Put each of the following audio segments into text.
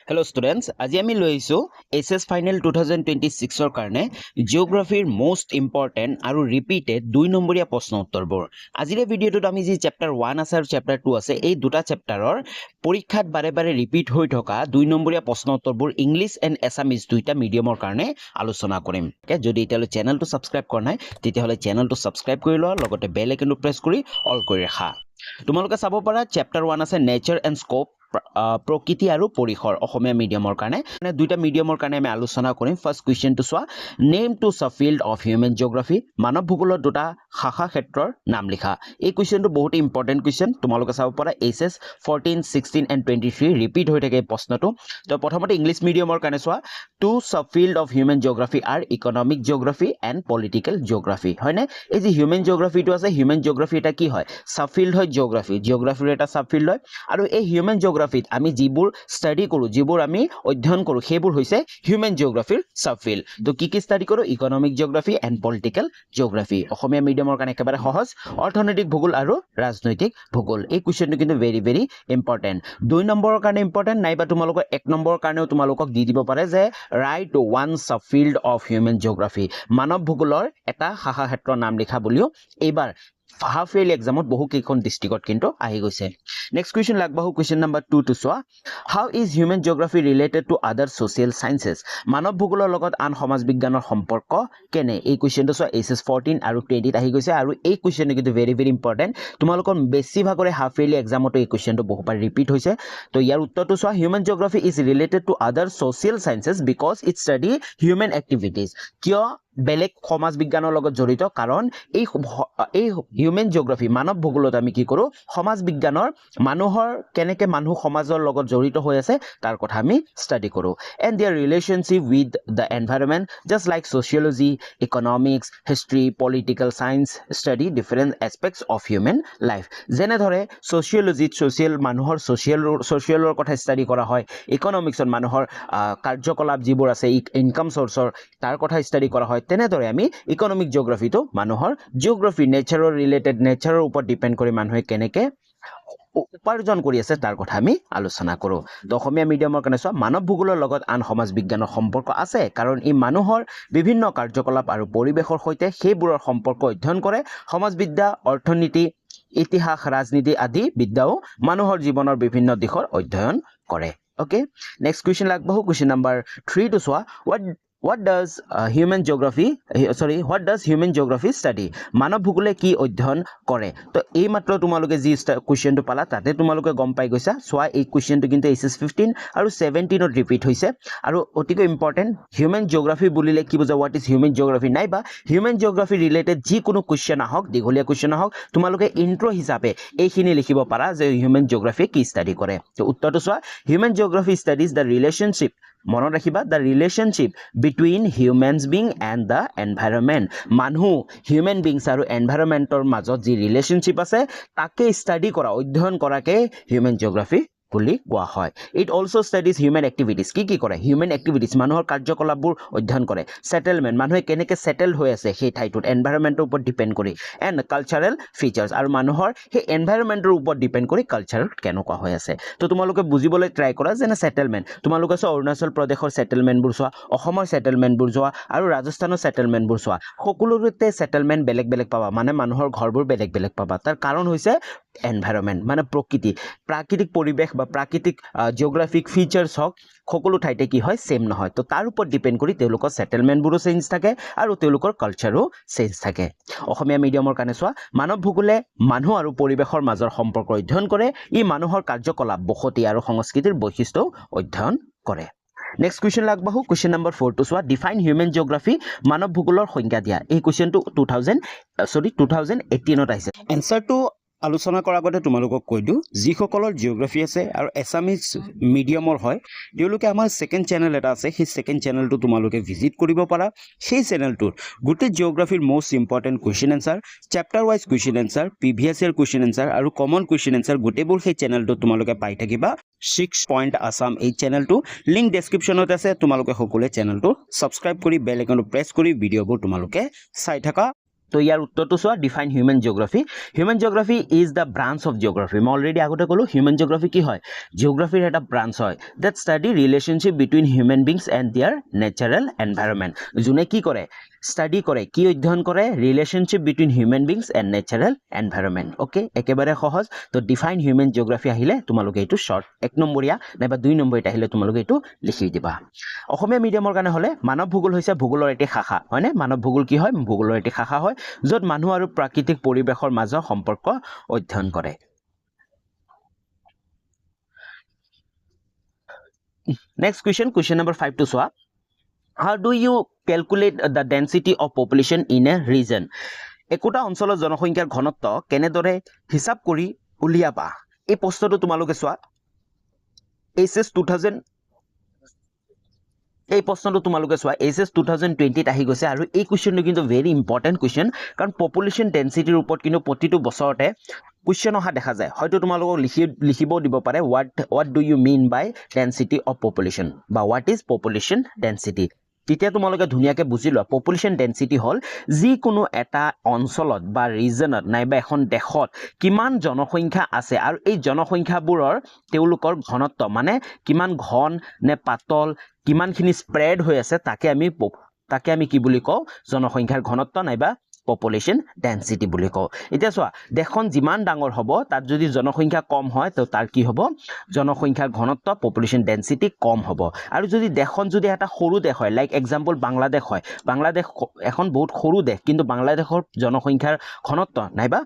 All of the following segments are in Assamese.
Hello students, আজি আমি লৈ আহিছো SS Final 2026 ৰ কাৰণে জিওগ্ৰাফিৰ most important আৰু repeated 2 নম্বৰীয়া প্ৰশ্ন উত্তৰবোৰ। আজিৰ ভিডিঅ'টোত আমি যি চেপ্টাৰ 1 আছে আৰু চেপ্টাৰ 2 আছে এই দুটা চেপ্টাৰৰ পৰীক্ষাত বাৰে বাৰে ৰিপিট হৈ থকা 2 নম্বৰীয়া প্ৰশ্ন উত্তৰবোৰ ইংলিছ এণ্ড এছামিজ দুইটা মিডিয়ামৰ কাৰণে আলোচনা কৰিম। যদি এতিয়ালৈ চেনেলটো সাবস্ক্ৰাইব কৰা নাই তেতিয়াহ'লে চেনেলটো সাবস্ক্ৰাইব কৰি লোৱা লগতে বেল আইকনটো প্ৰেছ কৰি অল কৰি ৰাখা। তোমালোকে চাব পাৰা চেপ্টাৰ 1 আছে নেচাৰ এণ্ড স্কোপ প্ৰকৃতি আৰু পৰিসৰ অসমীয়া মিডিয়ামৰ কাৰণে দুইটা মিডিয়ামৰ কাৰণে আমি আলোচনা কৰিম। ফাৰ্স্ট কোৱেশ্চনটো চোৱা, name two subfield of human geography, মানৱ ভূগোলৰ দুটা শাখা ক্ষেত্ৰৰ নাম লিখা। এই কোৱেশ্চনটো বহুত ইম্পৰ্টেন্ট কোৱেশ্চন, তোমালোকে চাব পাৰা SS 14, 16 and 23 ৰিপিট হৈ থাকে এই প্ৰশ্নটো। তো প্ৰথমতে ইংলিছ মিডিয়ামৰ কাৰণে চোৱা, two subfield of human geography আৰ economic geography and political geography, হয়নে? এই যে হিউমেন জিওগ্ৰাফিটো আছে, হিউমেন জিওগ্ৰাফি এটা কি হয়? সাবফিল্ড হয় জিওগ্ৰাফি, জিওগ্ৰাফিৰ এটা সাবফিল্ড হয়। আৰু এই হিউমেন জিওগ্ৰাফিত আমি যিবোৰ ষ্টাডি কৰোঁ, যিবোৰ আমি অধ্যয়ন কৰোঁ, সেইবোৰ হৈছে হিউমেন জিওগ্ৰাফিৰ সাবফিল্ড। তো কি ষ্টাডি কৰোঁ? Economic geography and political geography. Asomiya মিডিয়ামৰ কাৰণে একেবাৰে সহজ, অৰ্থনৈতিক ভূগোল আৰু ৰাজনৈতিক ভূগোল। এই কুৱেশ্যনটো কিন্তু ভেৰি ভেৰি ইম্পৰ্টেণ্ট। 2 নম্বৰৰ কাৰণে ইম্পৰ্টেণ্ট, নাইবা তোমালোকৰ 1 নম্বৰৰ কাৰণেও তোমালোকক দি দিব পাৰে যে right one subfield of human geography, মানৱ ভূগোলৰ এটা শাখা ক্ষেত্ৰৰ নাম লিখা বুলিও এইবাৰ হাফ ইয়াৰলি এক্সামত বহু কেইখন ডিষ্ট্ৰিক্টত কিন্তু আহি গৈছে। নেক্সট কুৱেশ্যন লাগবাহু কুৱেশ্যন নাম্বাৰ 2 টো চোৱা, how is human geography related to other social sciences, মানৱ ভূগোলৰ লগত আন সমাজ বিজ্ঞানৰ সম্পৰ্ক কেনে? এই কুৱেশ্যনটো চোৱা SS 14 আৰু 20 আহি গৈছে আৰু এই কুৱেশ্যনটো কিন্তু ভেৰি ভেৰি ইম্পৰ্টেণ্ট। তোমালোকৰ বেছিভাগৰে হাফ ইয়াৰলি এক্সামতো এই কুৱেশ্যনটো বহুবাৰ ৰিপিট হৈছে। তো ইয়াৰ উত্তৰটো চোৱা, human geography is related to other social sciences because it study human activities. কিয় বেলেগ সমাজ বিজ্ঞানৰ লগত জড়িত? কাৰণ এই হিউমেন জিওগ্ৰাফি মানৱ ভূগোলত আমি কি কৰোঁ? সমাজ বিজ্ঞানৰ মানুহৰ কেনেকৈ মানুহ সমাজৰ লগত জড়িত হৈ আছে তাৰ কথা আমি ষ্টাডি কৰোঁ। And there relationship with the environment just like sociology, economics, history, political science study different aspects of human life. যেনেদৰে ছ'চিয়লজিত মানুহৰ ছ'চিয়েলৰ কথা ষ্টাডি কৰা হয়, ইকনমিক্সত মানুহৰ কাৰ্যকলাপ যিবোৰ আছে, ইনকাম চ'ৰ্চৰ তাৰ কথা ষ্টাডি কৰা হয়, তেনেদৰে আমি ইকনমিক জিওগ্ৰাফিটো মানুহৰ জিওগ্ৰাফি নেচাৰৰ ওপৰত ডিপেণ্ড কৰি মানুহে কেনেকৈ উপাৰ্জন কৰি আছে তাৰ কথা আমি আলোচনা কৰোঁ। তো অসমীয়া মিডিয়ামৰ কাৰণে চোৱা, মানৱ ভূগোলৰ লগত আন সমাজ বিজ্ঞানৰ সম্পৰ্ক আছে কাৰণ ই মানুহৰ বিভিন্ন কাৰ্যকলাপ আৰু পৰিৱেশৰ সৈতে সেইবোৰৰ সম্পৰ্ক অধ্যয়ন কৰে। সমাজবিদ্যা, অৰ্থনীতি, ইতিহাস, ৰাজনীতি আদি বিদ্যাও মানুহৰ জীৱনৰ বিভিন্ন দিশৰ অধ্যয়ন কৰে। অ'কে, নেক্সট কুৱেশ্যন লাগবাহু কুৱেশ্যন নাম্বাৰ 3 টো চোৱা, what does human geography study, মানৱ ভূগোলে কি অধ্যয়ন কৰে? তো এই মাত্ৰ তোমালোকে যি কুৱেশ্যনটো পালা তাতে তোমালোকে গম পাই গৈছা। চোৱা, এই কুৱেশ্যনটো কিন্তু SS 15 আৰু 17ত ৰিপিট হৈছে আৰু অতিকৈ ইম্পৰ্টেণ্ট। হিউমেন জিওগ্ৰাফি বুলিলে কি বুজা? What is human geography? নাইবা হিউমেন জিওগ্ৰাফি ৰিলেটেড যিকোনো কুৱেশ্যন আহক, দীঘলীয়া কুৱেশ্যন আহক, তোমালোকে ইন্ট্ৰ হিচাপে এইখিনি লিখিব পাৰা যে হিউমেন জিওগ্ৰাফি কি ষ্টাডি কৰে। তো উত্তৰটো চোৱা, human geography studies the relationship, মনত ৰাখিবা, the relationship between humans being and the environment. মানুহ, হিউমেন বিংছ আৰু এনভাইৰনমেণ্টৰ মাজত যি ৰিলেশ্যনশ্বিপ আছে তাকে ষ্টাডি কৰা, অধ্যয়ন কৰাকে হিউমেন জিওগ্ৰাফি বুলি কোৱা হয়। It also' studies human activities, কি কৰে? হিউমেন এক্টিভিটিজ, মানুহৰ কাৰ্যকলাপবোৰ অধ্যয়ন কৰে। ছেটেলমেণ্ট, মানুহে কেনেকৈ ছেটেলড হৈ আছে সেই ঠাইটোত এনভাইৰনমেণ্টৰ ওপৰত ডিপেণ্ড কৰি। এণ্ড কালচাৰেল ফিচাৰ্ছ, আৰু মানুহৰ সেই এনভাইৰনমেণ্টৰ ওপৰত ডিপেণ্ড কৰি কালচাৰ কেনেকুৱা হৈ আছে। তো তোমালোকে বুজিবলৈ ট্ৰাই কৰা, যেনে ছেটেলমেণ্ট, তোমালোকে চোৱা অৰুণাচল প্ৰদেশৰ ছেটেলমেণ্টবোৰ চোৱা, অসমৰ ছেটেলমেণ্টবোৰ চোৱা আৰু ৰাজস্থানৰ ছেটেলমেণ্টবোৰ চোৱা, সকলোতে ছেটেলমেণ্ট বেলেগ বেলেগ পাবা, মানে মানুহৰ ঘৰবোৰ বেলেগ বেলেগ পাবা। তাৰ কাৰণ হৈছে এনভাইৰনমেণ্ট, মানে প্ৰাকৃতিক পৰিৱেশ বা প্ৰাকৃতিক জিঅ'গ্ৰাফিক ফিচাৰ্ছ হওক, সকলো ঠাইতে কি হয়? ছেম নহয়। তো তাৰ ওপৰত ডিপেণ্ড কৰি তেওঁলোকৰ ছেটেলমেণ্টবোৰো চেঞ্জ থাকে আৰু তেওঁলোকৰ কালচাৰো চেঞ্জ থাকে। অসমীয়া মিডিয়ামৰ কাৰণে চোৱা, মানৱ ভূগোলে মানুহ আৰু পৰিৱেশৰ মাজৰ সম্পৰ্ক অধ্যয়ন কৰে। ই মানুহৰ কাৰ্যকলাপ, বসতি আৰু সংস্কৃতিৰ বৈশিষ্ট্যও অধ্যয়ন কৰে। নেক্সট কুৱেশ্যন লাগবাহু কুৱেশ্যন নাম্বাৰ 4 টো চোৱা, ডিফাইন হিউমেন জিওগ্ৰাফি, মানৱ ভূগোলৰ সংজ্ঞা দিয়া। এই কুৱেশ্যনটো 2018ত আহিছে। এনচাৰটো আলোচনা কৰাৰ আগতে তোমালোকক কৈ দিওঁ, যিসকলৰ জিঅ'গ্ৰাফি আছে আৰু এছামিজ মিডিয়ামৰ হয় তেওঁলোকে আমাৰ ছেকেণ্ড চেনেল এটা আছে, সেই ছেকেণ্ড চেনেলটো তোমালোকে ভিজিট কৰিব পাৰা। সেই চেনেলটোত গোটেই জিঅ'গ্ৰাফিৰ most important question answer, chapter wise question answer, previous year question answer আৰু কমন কুৱেশ্যন এনচাৰ গোটেইবোৰ সেই চেনেলটোত তোমালোকে পাই থাকিবা। 6 পইণ্ট আছাম এই চেনেলটো, লিংক ডেছক্ৰিপশ্যনত আছে। তোমালোকে সকলোৱে চেনেলটো ছাবস্ক্ৰাইব কৰি বেল আইকনটো প্ৰেছ কৰি ভিডিঅ'বোৰ তোমালোকে চাই থাকা। তো ইয়াৰ উত্তৰটো চোৱা define human geography human geography is the branch of geography মই অলৰেডি আগতে ক'লো হিউম্যান জিওগ্ৰাফি কি হয় জিওগ্ৰাফিৰ এটা ব্ৰাঞ্চ হয় that study relationship between human beings and দিয়াৰ নেচাৰেল এনভাইৰনমেণ্ট যোনে কি কৰে ষ্টাডি কৰে কি অধ্যয়ন কৰে relationship between human beings and natural environment okay একেবাৰে সহজ তো ডিফাইন হিউম্যান জিওগ্ৰাফি আহিলে তোমালোকে এইটো শৰ্ট 1 নম্বৰীয়া নাইবা 2 নম্বৰীয়া আহিলে তোমালোকে এইটো লিখি দিবা অসমীয়া মিডিয়ামৰ কাৰণে হলে মানৱ ভূগোল হৈছে ভূগোলৰ এটি শাখা হয়নে মানৱ ভূগোল কি হয় ভূগোলৰ এটি শাখা হয় য'ত মানুহ আৰু প্ৰাকৃতিক পৰিৱেশৰ মাজৰ সম্পৰ্ক অধ্যয়ন কৰে নেক্সট question number 5 to চোৱা how do you calculate the density of population in a region একোটা অঞ্চলৰ জনসংখ্যাৰ ঘনত্ব কেনেদৰে হিসাব কৰি উলিয়াবা এই প্ৰশ্নটো তোমালোকে চোৱা SS 2000 এই প্ৰশ্নটো তোমালোকে চোৱা SS 2020 আহি গৈছে আৰু এই কোৱেশ্চনটো কিন্তু ভেৰি ইম্পৰ্টেন্ট কোৱেশ্চন কাৰণ পপুলেশন ডেন্সিটিৰ ওপৰত কিন্তু প্ৰতিটো বছৰতে কোৱেশ্চন অহা দেখা যায় হয়তো তোমালোকক লিখিবও দিব পাৰে what do you mean by density of population বা what is population density তেতিয়া তোমালোকে ধুনিয়াকে বুজি লোৱা পপুলেশন ডেন্সিটি হল যি কোনো এটা অঞ্চলত বা ৰিজনত নাইবা এখন দেশত কিমান জনসংখ্যা আছে আৰু এই জনসংখ্যাবোৰৰ তেওঁলোকৰ ঘনত্ব মানে কিমান ঘন নে পাতল কিমানখিনি স্প্ৰেড হৈ আছে তাকে আমি কি বুলি কওঁ জনসংখ্যাৰ ঘনত্ব নাইবা পপুলেশন ডেন্সিটি বুলি কওঁ এতিয়া চোৱা দেশখন যিমান ডাঙৰ হ'ব তাত যদি জনসংখ্যা কম হয় তো তাৰ কি হ'ব জনসংখ্যাৰ ঘনত্ব পপুলেশন ডেন্সিটি কম হ'ব আৰু যদি দেশখন যদি এটা সৰু দেশ হয় লাইক এক্সাম্পল বাংলাদেশ হয় বাংলাদেশ এখন বহুত সৰু দেশ কিন্তু বাংলাদেশৰ জনসংখ্যাৰ ঘনত্ব নাইবা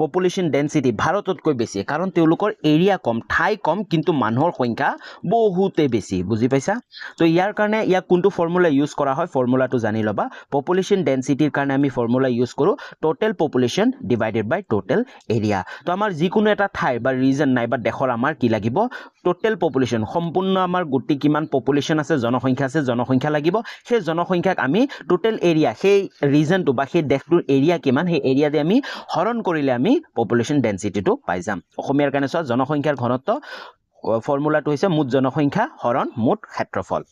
পপুলেশন ডেন্সিটি ভাৰততকৈ বেছি কাৰণ তেওঁলোকৰ এৰিয়া কম ঠাই কম কিন্তু মানুহৰ সংখ্যা বহুতে বেছি বুজি পাইছা তো ইয়াৰ কাৰণে ইয়াক কোনটো ফৰ্মুলা ইউজ কৰা হয় ফৰ্মুলাটো জানি লবা পপুলেশন ডেন্সিটিৰ কাৰণে আমি ফৰ্মুলা ইউজ কৰো টোটাল পপুলেশন ডিভাইডেড বাই টোটাল এৰিয়া তো আমাৰ যিকোনো এটা ঠাই বা ৰিজন নাইবা দেশৰ আমাৰ কি লাগিব টোটাল পপুলেশন সম্পূৰ্ণ আমাৰ গুটি কিমান পপুলেশন আছে জনসংখ্যা লাগিব সেই জনসংখ্যাক আমি টোটাল এৰিয়া সেই ৰিজনটো বা সেই দেশটোৰ এৰিয়া কিমান সেই এৰিয়া দি আমি হৰণ কৰিলে আমি পপুলেশন ডেন্সিটিটো পাই যাম অসমীয়াৰ কাৰণে চোৱা জনসংখ্যাৰ ঘনত্ব ফৰ্মুলাটো হৈছে মুঠ জনসংখ্যা হৰণ মুঠ ক্ষেত্ৰফল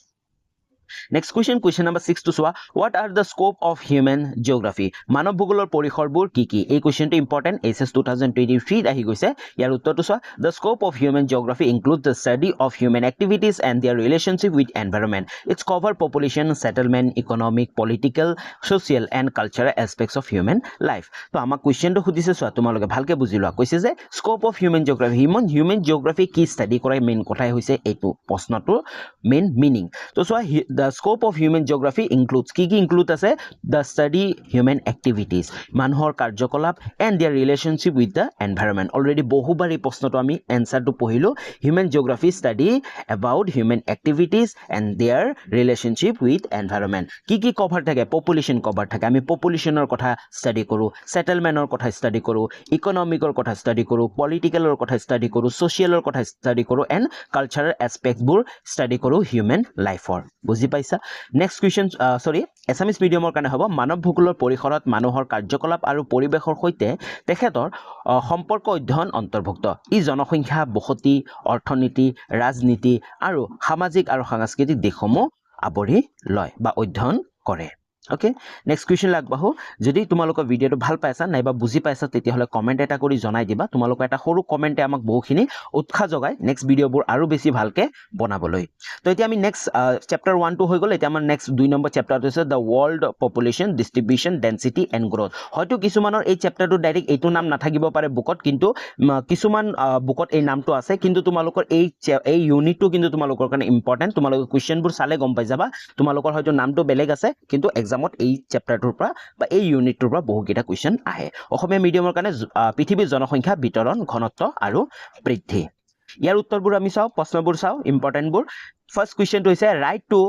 Next question number 6 to চোৱা what are the scope of human geography মানৱ ভূগোলৰ পৰিসৰবোৰ কি কি এই কোৱেশ্চনটো ইম্পৰ্টেন্ট SS 2023 আহি গৈছে ইয়াৰ উত্তৰটো চোৱা the scope of human geography includes the study of human activities and their relationship with environment it's cover population settlement economic political social and cultural aspects of human life তো আমাক কোৱেশ্চনটো সুধিছে চোৱা তোমালোকে ভালকে বুজি লোৱা কৈছে যে scope of human geography human geography কি ষ্টাডি কৰে মেইন কথাই হৈছে এইটো প্ৰশ্নটো মেইন মিনিং তো চোৱা the scope of human geography includes কি include আছে the study human activities মানুহৰ কাৰ্যকলাপ and their relationship with the environment already বহুবাৰ এই প্ৰশ্নটো আমি এনসাৰটো পঢ়িলো human geography study about human activities and their relationship with environment কি কভাৰ থাকে পপুলেশন কভাৰ থাকে আমি পপুলেশনৰ কথা ষ্টাডি কৰো সেটেলমেন্টৰ কথা ষ্টাডি কৰো ইকোনমিকৰ কথা ষ্টাডি কৰো পলিটিকেলৰ কথা ষ্টাডি কৰো সোশিয়ালৰ কথা ষ্টাডি কৰো and cultural aspects বোৰ ষ্টাডি কৰো human লাইফৰ বুজি পাইছা নেক্সট কোৱেশ্চন এছামিজ মিডিয়ামৰ কাৰণে হ'ব মানৱ ভূগোলৰ পৰিসৰত মানুহৰ কাৰ্যকলাপ আৰু পৰিৱেশৰ সৈতে তেখেতৰ সম্পৰ্ক অধ্যয়ন অন্তৰ্ভুক্ত ই জনসংখ্যা বসতি অৰ্থনীতি ৰাজনীতি আৰু সামাজিক আৰু সাংস্কৃতিক দিশসমূহ আৱৰি লয় বা অধ্যয়ন কৰে ওকে নেক্সট কোৱেশ্চন লাগবাহো যদি তোমালোকৰ ভিডিওটো ভাল পাইছা নাইবা বুজি পাইছা তেতিয়াহলে কমেন্ট এটা কৰি জনাই দিবা তোমালোকৰ এটা সৰু কমেন্টে আমাক বহুখিনি উৎসাহ যোগায় নেক্সট ভিডিওবোৰ আৰু বেছি ভালকে বনাবলৈ তো এতিয়া আমি নেক্সট চ্যাপ্টাৰ 1 টু হৈ গল এতিয়া আমাৰ নেক্সট 2 নম্বৰ চ্যাপ্টাৰটো হৈছে the world population distribution density and growth হয়তো কিছুমানৰ এই চ্যাপ্টাৰটো ডাইৰেক্ট এইটো নাম নাথাকিব পাৰে বুকত কিন্তু কিছুমান বুকত এই নামটো আছে কিন্তু তোমালোকৰ এই ইউনিটটো কিন্তু তোমালোকৰ কাৰণে ইম্পৰ্টেন্ট তোমালোকৰ কোৱেশ্চনবোৰ চালে গম পাই যাবা তোমালোকৰ হয়তো নামটো বেলেগ আছে কিন্তু এক্সামত এই চ্যাপ্টাৰটোৰ পৰা বা এই ইউনিটটোৰ পৰা বহুকেইটা কোৱেশ্চন আহে অসমীয়া মিডিয়ামৰ কাৰণে পৃথিৱীৰ জনসংখ্যা বিতৰণ ঘনত্ব আৰু বৃদ্ধি ইয়াৰ উত্তৰবোৰ আমি চাও প্ৰশ্নবোৰ চাও ইম্পৰ্টেন্টবোৰ ফাৰ্স্ট কোৱেশ্চনটো হৈছে right to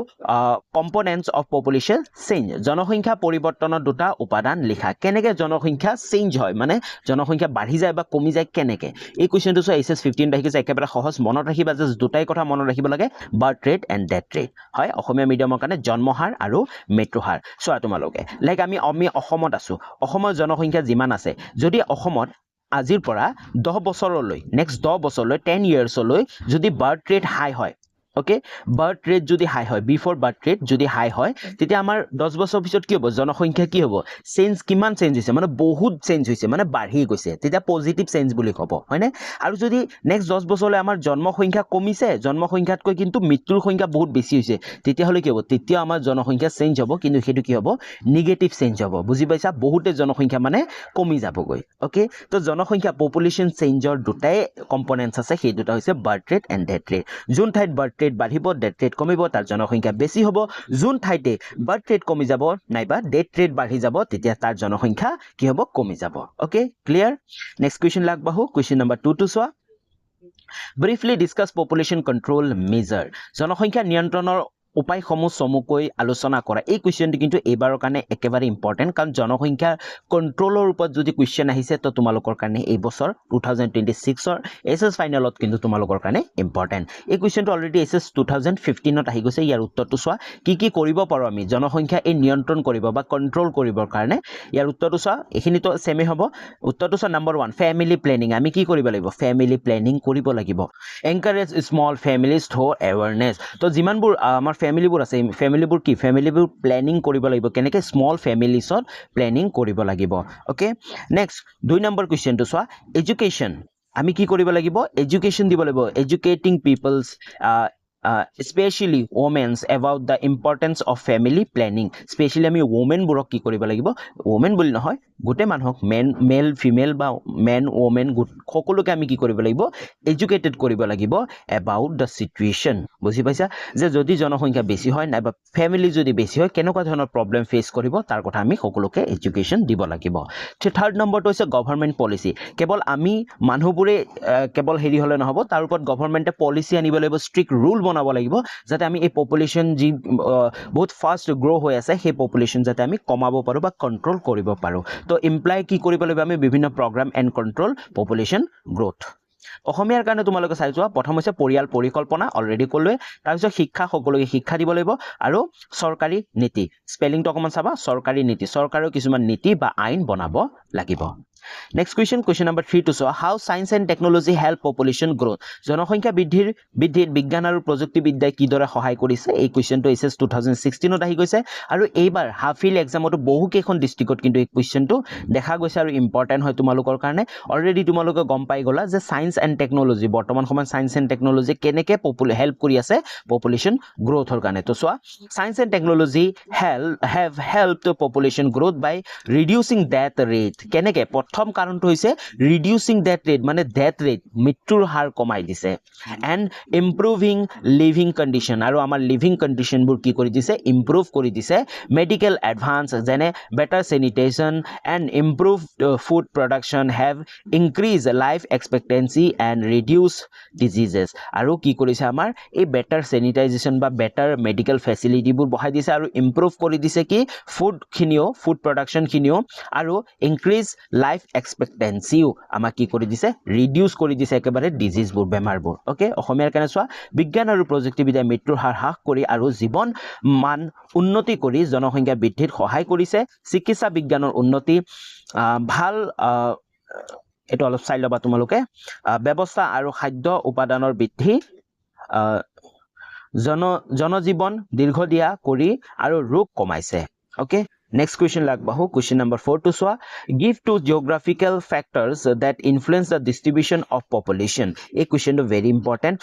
components of population change জনসংখ্যা পৰিৱৰ্তনৰ দুটা উপাদান লিখা কেনেকৈ জনসংখ্যা চেঞ্জ হয় মানে জনসংখ্যা বাঢ়ি যায় বা কমি যায় কেনেকৈ এই কোৱেশ্চনটো চোৱা SS 15 ৰাখিছে একেবাৰে সহজ মনত ৰাখিবা যে দুটাই কথা মনত ৰাখিব লাগে birth rate and death rate হয় অসমীয়া মিডিয়ামৰ কাৰণে জন্মহাৰ আৰু মৃত্যু হাৰ চোৱা তোমালোকে লাইক আমি অসমত আছো অসমৰ জনসংখ্যা যিমান আছে যদি অসমত আজিৰ পৰা 10 বছৰলৈ নেক্সট 10 বছৰলৈ 10 ইয়াৰ্ছলৈ যদি বাৰ্থ ৰেট হাই হয় ওকে বাৰ্থ ৰেট যদি হাই হয় বিফোৰ বাৰ্থ ৰেট যদি হাই হয় তেতিয়া আমাৰ 10 বছৰ পিছত কি হ'ব জনসংখ্যা কি হ'ব চেঞ্জ কিমান চেঞ্জ হৈছে মানে বহুত চেঞ্জ হৈছে মানে বাঢ়ি গৈছে তেতিয়া পজিটিভ চেঞ্জ বুলি ক'ব হয়নে আৰু যদি নেক্সট 10 বছৰলৈ আমাৰ জন্মসংখ্যা কমিছে জন্মসংখ্যাতকৈ কিন্তু মৃত্যুৰ সংখ্যা বহুত বেছি হৈছে তেতিয়া হলে কি হ'ব তেতিয়া আমাৰ জনসংখ্যা চেঞ্জ হ'ব কিন্তু হেতু কি হ'ব নেগেটিভ চেঞ্জ হ'ব বুজি পাইছা বহুতে জনসংখ্যা মানে কমি যাবগৈ ওকে তো জনসংখ্যা পপুলেশন চেঞ্জৰ দুটাই কম্পোনেন্টস আছে সেই দুটা হৈছে birth rate and death rate যোন ঠাইত বাৰ্থ ৰেট বাঢ়িব ডেথ ৰেট কমিব তাৰ জনসংখ্যা বেছি হ'ব যোন ঠাইতে বাৰ্থ ৰেট কমি যাব নাইবা ডেথ ৰেট বাঢ়ি যাব তেতিয়া তাৰ জনসংখ্যা কি হ'ব কমি যাব ওকে ক্লিয়াৰ নেক্সট কোৱেশ্চন লাগবাহু কোৱেশ্চন নম্বৰ 2 টু চোৱা briefly discuss population control measure জনসংখ্যা নিয়ন্ত্ৰণৰ উপায়সমূহ চমুকৈ আলোচনা কৰা এই কোৱেশ্চনটো কিন্তু এবাৰৰ কাৰণে একেবাৰে ইম্পৰ্টেন্ট কাৰণ জনসংখ্যা কন্ট্ৰোলৰ ওপৰত যদি কোৱেশ্চন আহিছে তো তোমালোকৰ কাৰণে এই বছৰ 2026 ৰ এছএছ ফাইনেলত কিন্তু তোমালোকৰ কাৰণে ইম্পৰ্টেন্ট এই কোৱেশ্চনটো অলৰেডি এছএছ 2015 ত আহি গৈছে ইয়াৰ উত্তৰটো চোৱা কি কৰিব পাৰো আমি জনসংখ্যা এই নিয়ন্ত্ৰণ কৰিব বা কন্ট্ৰোল কৰিবৰ কাৰণে ইয়াৰ উত্তৰটো চোৱা এখিনিতো সেমে হ'ব উত্তৰটো চোৱা নম্বৰ 1 ফ্যামিলি প্ল্যানিং আমি কি কৰিব লাগিব ফ্যামিলি প্ল্যানিং কৰিব লাগিব encourage small families through awareness তো যিমানবোৰ আমাৰ ফ্যামিলিবোৰ আছে ফ্যামিলিবোৰ কি ফ্যামিলিবোৰ প্ল্যানিং কৰিব লাগিব কেনেকৈ স্মল ফ্যামিলিছত প্ল্যানিং কৰিব লাগিব ওকে নেক্সট 2 নম্বৰ কোৱেশ্চনটো চোৱা এডুকেশ্যন আমি কি কৰিব লাগিব এডুকেশ্যন দিব লাগিব educating peoples especially women about the importance of family planning especially আমি women বুৰক কি কৰিব লাগিব women বুলি নহয় গুটে মানুহক মেল ফিমেল বা মেন women সকলোকে আমি কি কৰিব লাগিব এডুকেটেড কৰিব লাগিব about the situation বুজি পাইছা যে যদি জনসংখ্যা বেছি হয় নাইবা ফ্যামিলি যদি বেছি হয় কেনেকুৱা ধৰণৰ প্ৰবলেম ফেস কৰিব তাৰ কথা আমি সকলোকে এডুকেশ্যন দিব লাগিব থাৰ্ড নম্বৰটো হৈছে গভৰ্ণমেন্ট পলিসি কেৱল আমি মানুহবোৰে কেৱল হেৰি হলে নহব তাৰ ওপৰত গভৰ্ণমেন্টে পলিসি আনিব লাগিব ষ্ট্ৰিক্ট ৰুল বনাব লাগিব যাতে আমি এই পপুলেশন যি বহুত ফাস্ট গ্ৰো হৈ আছে সেই পপুলেশন যাতে আমি কমাব পাৰো বা কন্ট্ৰোল কৰিব পাৰো তো ইমপ্লাই কি কৰিব লাগিব আমি বিভিন্ন programme and control population growth অসমীয়াৰ কাৰণে তোমালোকে চাই যোৱা প্ৰথম হৈছে পৰিয়াল পৰিকল্পনা অলৰেডি ক'লোৱে তাৰপিছত শিক্ষা সকলোকে শিক্ষা দিব লাগিব আৰু চৰকাৰী নীতি স্পেলিংটো অকমান চাবা চৰকাৰী নীতি চৰকাৰৰ কিছুমান নীতি বা আইন বনাব লাগিব Next question number 3 to so how science and technology help population growth জনসংখ্যা বৃদ্ধিৰ বিজ্ঞান আৰু প্ৰযুক্তিবিদ্যাই কি দৰে সহায় কৰিছে এই কোৱেশ্চনটো এছএছ 2016 ত আহি গৈছে আৰু এইবাৰ হাফিল এক্সামতো বহু কেইখন ডিস্ট্ৰিক্টত কিন্তু এই কোৱেশ্চনটো দেখা গৈছে আৰু ইম্পৰ্টেন্ট হয় তোমালোকৰ কাৰণে অলৰেডি তোমালোকে গম পাই গলা যে সায়েন্স এণ্ড টেকনলজি বৰ্তমান সময়ত সায়েন্স এণ্ড টেকনলজি কেনেকে হেল্প কৰি আছে পপুলেশন গ্ৰোথৰ কাৰণে তো চোৱা science and technology have helped population growth by reducing death rate কেনেকে প্ৰথম কাৰণটো হৈছে ৰিডিউসিং ডেথ ৰেট মানে ডেথ ৰেট মৃত্যুৰ হাৰ কমাই দিছে এণ্ড ইম্প্ৰুভিং লিভিং কণ্ডিশ্যন আৰু আমাৰ লিভিং কণ্ডিশ্যনবোৰ কি কৰি দিছে ইম্প্ৰুভ কৰি দিছে মেডিকেল এডভান্স যেনে better sanitation and improve food production have increase life expectancy and reduce diseases আৰু কি কৰিছে আমাৰ এই বেটাৰ চেনিটাইজেশ্যন বা বেটাৰ মেডিকেল ফেচিলিটিবোৰ বঢ়াই দিছে আৰু ইম্প্ৰুভ কৰি দিছে কি ফুড প্ৰডাকশ্যন খিনিও আৰু ইনক্ৰিজ লাইফ এক্সপেক্টেন্সিও আমাক কি কৰি দিছে ৰিডিউস কৰি দিছে একেবাৰে ডিজিজবোৰ বেমাৰবোৰ ওকে অসমীয়াৰ কাৰণে চোৱা বিজ্ঞান আৰু প্ৰযুক্তিবিদ্যাই মৃত্যুৰ হাৰ হ্ৰাস কৰি আৰু জীৱন মান উন্নতি কৰি জনসংখ্যা বৃদ্ধিত সহায় কৰিছে চিকিৎসা বিজ্ঞানৰ উন্নতি ভাল এটো অলপ চাই লবা তোমালোকে ব্যৱস্থা আৰু খাদ্য উপাদানৰ বৃদ্ধি জনজীৱন দীৰ্ঘদিয়া কৰি আৰু ৰোগ কমাইছে ওকে Next question লাগবাহু question number 4 to so give two geographical factors that influence the distribution of population এই question to very important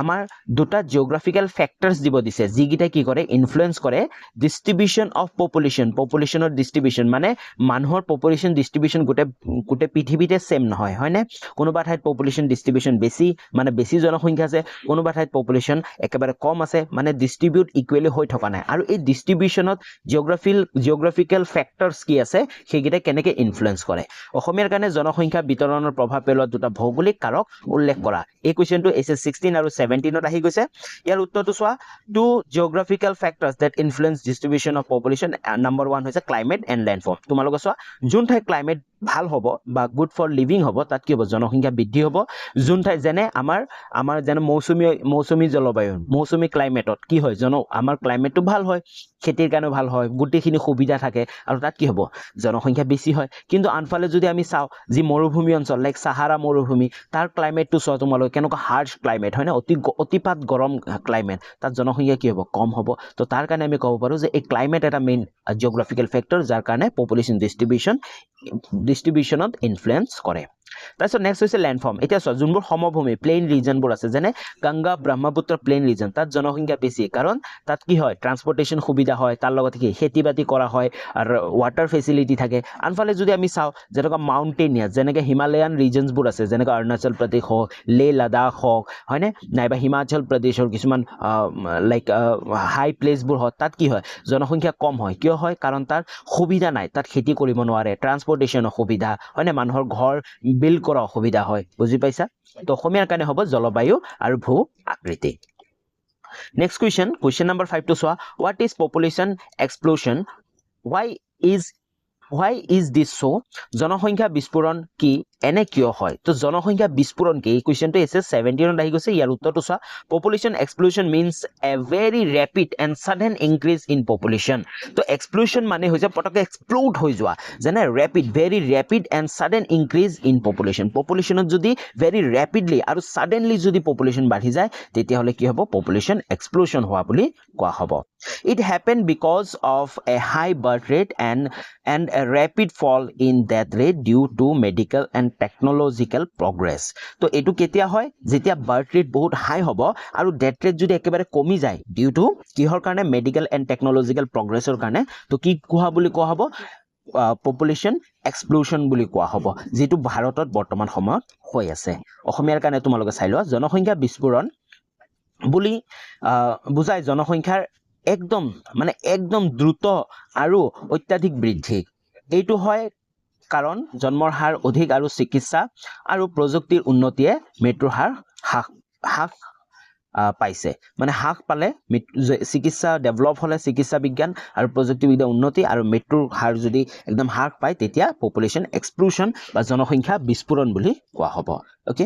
আমাৰ দুটা জিওগ্ৰাফিক্যাল ফ্যাক্টৰস দিব দিছে যিগিটা কি কৰে ইনফ্লুয়েন্স কৰে ডিস্ট্ৰিবিউশন অফ পপুলেশনৰ ডিস্ট্ৰিবিউশন মানে মানুহৰ পপুলেশন ডিস্ট্ৰিবিউশন গুটে পৃথিৱীতে সেম নহয় হয়নে কোনোবা ঠাইত পপুলেশন ডিস্ট্ৰিবিউশন বেছি মানে বেছি জনসংখ্যা আছে কোনোবা ঠাইত পপুলেশন একেবাৰে কম আছে মানে ডিস্ট্ৰিবিউট ইকুৱেলি হৈ থকা নাই আৰু এই ডিস্ট্ৰিবিউশনত জিওগ্ৰাফিক্যাল ফ্যাক্টৰস কি আছে সেইগিটা কেনেকে ইনফ্লুয়েন্স কৰে অসমীয়াৰ কাৰণে জনসংখ্যা বিতৰণৰ প্ৰভাৱ পেলোৱা দুটা ভৌগোলিক কাৰক উল্লেখ কৰা এই কোৱেশ্চনটো এছএছ 16 আৰু 17 ত আহি গৈছে ইয়াৰ উত্তৰটো চোৱা two জিওগ্ৰাফিক্যাল ফ্যাক্টৰস that influence distribution of population number 1 হৈছে ক্লাইমেট এণ্ড ল্যান্ডফৰ্ম তোমালোকে চোৱা যোন ঠাই ক্লাইমেট ভাল হ'ব বা গুড ফৰ লিভিং হ'ব তাত কি হ'ব জনসংখ্যা বৃদ্ধি হ'ব যোন ঠাই যেনে আমাৰ যেনে মৌচুমী জলবায়ু মৌচুমী ক্লাইমেটত কি হয় আমাৰ ক্লাইমেটটো ভাল হয় খেতিৰ কাৰণে ভাল হয় গুটেখিনি সুবিধা থাকে আৰু তাত কি হ'ব জনসংখ্যা বেছি হয় কিন্তু আনফালে যদি আমি চাও যি মৰুভূমি অঞ্চল লাইক সাহাৰা মৰুভূমি তাৰ ক্লাইমেটটো চোৱা তোমালোকে কেনেকুৱা হাৰ্শ ক্লাইমেট হয় না অতি অতিপাত গৰম ক্লাইমেট তাত জনসংখ্যা কি হ'ব কম হ'ব তো তাৰ কাৰণে আমি ক'ব পাৰোঁ যে এই ক্লাইমেট এটা মেইন জিঅ'গ্ৰাফিকেল ফেক্টৰ যাৰ কাৰণে পপুলেশ্যন ডিষ্ট্ৰিবিউশ্যনত ইনফ্লুৱেঞ্চ কৰে তাৰপিছত নেক্সট হৈছে লেণ্ডফৰ্ম এতিয়া চোৱা যোনবোৰ সমভূমি প্লেইন ৰিজনবোৰ আছে যেনে গংগা ব্ৰহ্মপুত্ৰ প্লেইন ৰিজন তাত জনসংখ্যা বেছি কাৰণ তাত কি হয় ট্ৰান্সপৰ্টেশ্যন সুবিধা হয় তাৰ লগতে কি খেতি বাতি কৰা হয় আৰু ৱাটাৰ ফেচিলিটি থাকে আনফালে যদি আমি চাওঁ যেনেকুৱা মাউণ্টেইনিয়াছ যেনেকৈ হিমালয়ান ৰিজনছবোৰ আছে যেনেকৈ অৰুণাচল প্ৰদেশ হওক লে লাডাখ হওক হয়নে নাইবা হিমাচল প্ৰদেশৰ কিছুমান লাইক হাই প্লেচবোৰ হওক তাত কি হয় জনসংখ্যা কম হয় কিয় হয় কাৰণ তাৰ সুবিধা নাই তাত খেতি কৰিব নোৱাৰে ট্ৰান্সপৰ্টেশ্যন অসুবিধা হয়নে মানুহৰ ঘৰ বিল্ড কৰা অসুবিধা হয় বুজি পাইছা তো অসমীয়াৰ কাৰণে হ'ব জলবায়ু আৰু ভূ আকৃতি নেক্সট কুৱেশ্যন নম্বৰ 5 টো চোৱা what is population explosion why is this so জনসংখ্যা বিস্ফোৰণ কি এনে কিয় হয় তো জনসংখ্যা বিস্ফোৰণ কি এই কুৱেশ্যনটো এসে 17 ত আহি গৈছে ইয়াৰ উত্তৰটো চোৱা population explosion means a very rapid and sudden increase in population তো এক্সপ্লোশ্যন মানে হৈছে পটকে এক্সপ্লোড হৈ যোৱা যেনে very rapid and sudden increase in পপুলেশ্যনত যদি ভেৰি ৰেপিডলি আৰু সাডেনলি যদি পপুলেশ্যন বাঢ়ি যায় তেতিয়াহ'লে কি হ'ব পপুলেশ্যন এক্সপ্লোশ্যন হোৱা বুলি কোৱা হ'ব it happened because of a high birth rate and a rapid fall in death rate due to medical and technological progress তো এটো কেতিয়া হয় যেতিয়া বার্থ রেট বহুত হাই হ'ব আৰু ডেথ ৰেট যদি একেবাৰে কমি যায় ডিউ টু কিহৰ কাৰণে মেডিকেল এণ্ড টেকনলজিকেল প্ৰগ্ৰেছৰ কাৰণে তো কি কোৱা বুলি কোৱা হ'ব পপুলেশ্যন এক্সপ্লোশ্যন বুলি কোৱা হ'ব যেটো ভাৰতত বৰ্তমান সময়ত হৈ আছে অসমীয়াৰ কাৰণে তোমালোকে চাই লোৱা জনসংখ্যা বিস্ফোৰণ বুলি বুজায় জনসংখ্যাৰ একদম দ্ৰুত আৰু অত্যাধিক বৃদ্ধি এইটো হয় কাৰণ জন্মৰ হাৰ অধিক আৰু চিকিৎসা আৰু প্ৰযুক্তিৰ উন্নতিয়ে মৃত্যুৰ হাৰ হ্ৰাস পাইছে মানে হ্ৰাস পালে চিকিৎসা ডেভেলপ হ'লে চিকিৎসা বিজ্ঞান আৰু প্ৰযুক্তিবিদ্যা উন্নতি আৰু মৃত্যুৰ হাৰ যদি একদম হ্ৰাস পায় তেতিয়া পপুলেশ্যন এক্সপ্লোশ্যন বা জনসংখ্যা বিস্ফোৰণ বুলি কোৱা হ'ব ওকে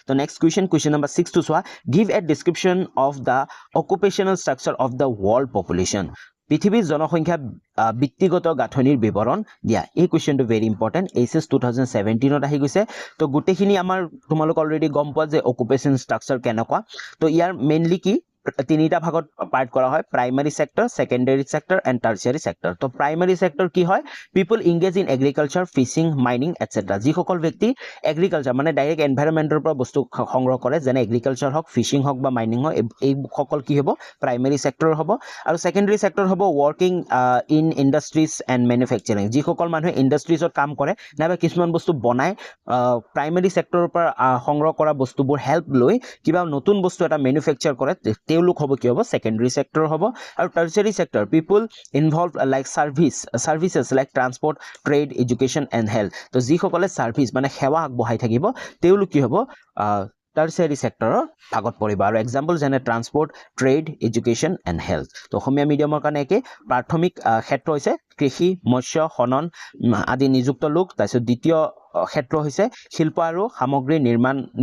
তো নেক্সট কুৱেশ্যন নম্বৰ 6 টো চোৱা give a description of the occupational structure of the world population পৃথিৱীৰ জনসংখ্যা ব্যক্তিগত গাঁথনিৰ বিৱৰণ দিয়া এই কুৱেশ্যনটো ভেৰি ইম্পৰ্টেণ্ট এইচএছ 2017 ত আহি গৈছে তো গোটেইখিনি আমাৰ তোমালোক অলৰেডি গম পোৱা যে অকুপেশ্যন ষ্ট্ৰাকচাৰ কেনেকুৱা তো ইয়াৰ মেইনলি কি তিনিটা ভাগত পাৰ্ট কৰা হয় primary sector secondary sector and tertiary sector তো প্ৰাইমাৰী সেক্টৰ কি হয় people engage in agriculture fishing mining etcetera যিসকল ব্যক্তি এগ্ৰিকালচাৰ মানে ডাইৰেক্ট এনভাইৰনমেন্টৰ পৰা বস্তু সংগ্ৰহ কৰে যেনে এগ্ৰিকালচাৰ হওক ফিচিং হওক বা মাইনিং হওক এই সকল কি হ'ব প্ৰাইমাৰী সেক্টৰ হ'ব আৰু সেকেন্ডাৰী সেক্টৰ হ'ব ওয়াৰ্কিং ইন ইন্ডাষ্ট্ৰিজ এণ্ড মেনুফেকচাৰিং যিসকল মানুহে ইন্ডাষ্ট্ৰিজত কাম কৰে নাইবা কিছুমান বস্তু বনায় প্ৰাইমাৰী সেক্টৰৰ পৰা সংগ্ৰহ কৰা বস্তুবোৰ হেল্প লৈ কিবা নতুন বস্তু এটা মেনুফেকচাৰ কৰে তেওঁলোক হ'ব কি হ'ব সেকেন্ডাৰী সেক্টৰ হ'ব আৰু tertiary sector people involve like services like transport trade education and health তো যিসকলে সাৰ্ভিস মানে সেৱা আগবঢ়াই থাকিব তেওঁলোক কি হ'ব টাৰ্চিয়াৰী সেক্টৰৰ ভাগত পৰিব আৰু এক্সাম্পল যেনে transport trade education and health তো অসমীয়া মিডিয়ামৰ কাৰণে একে প্ৰাথমিক ক্ষেত্ৰ হৈছে কৃষি মৎস্য খনন আদি নিযুক্ত লোক তাৰপিছত দ্বিতীয় ক্ষেত্ৰ হৈছে শিল্প আৰু সামগ্ৰী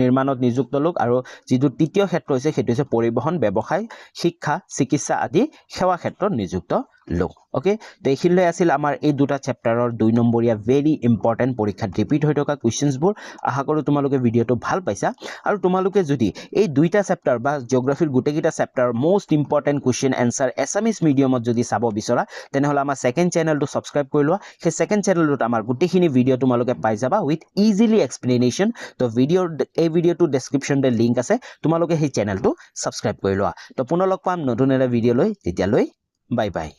নিৰ্মাণত নিযুক্ত লোক আৰু যিটো তৃতীয় ক্ষেত্ৰ হৈছে সেইটো হৈছে পৰিবহণ ব্যৱসায় শিক্ষা চিকিৎসা আদি সেৱা ক্ষেত্ৰত নিযুক্ত লোক ওকে তো এইখিনিলৈ আছিল আমাৰ এই দুটা চেপ্টাৰৰ 2 নম্বৰীয়া ভেৰি ইম্পৰ্টেণ্ট পৰীক্ষাত ৰিপিট হৈ থকা কুৱেশ্যনছবোৰ আশা কৰোঁ তোমালোকে ভিডিঅ'টো ভাল পাইছা আৰু তোমালোকে যদি এই দুইটা চেপ্টাৰ বা জিঅ'গ্ৰাফিৰ গোটেইকেইটা চেপ্টাৰৰ most important question answer Assamese মিডিয়ামত যদি চাব বিচৰা তেনেহ'লে আমাৰ সেকেন্ড চেনেলটো সাবস্ক্ৰাইব কৰি লোৱা সেই সেকেন্ড চেনেলটোত আমাৰ গোটেইখিনি ভিডিঅ' তোমালোকে পাই যাবা উইথ ইজিলি এক্সপ্লেনেশ্যন তো এই ভিডিঅ'টো ডেছক্ৰিপশ্যনতে লিংক আছে তোমালোকে সেই চেনেলটো সাবস্ক্ৰাইব কৰি লোৱা তো পুনৰ লগ পাম নতুন এটা ভিডিঅ' লৈ তেতিয়ালৈ বাই বাই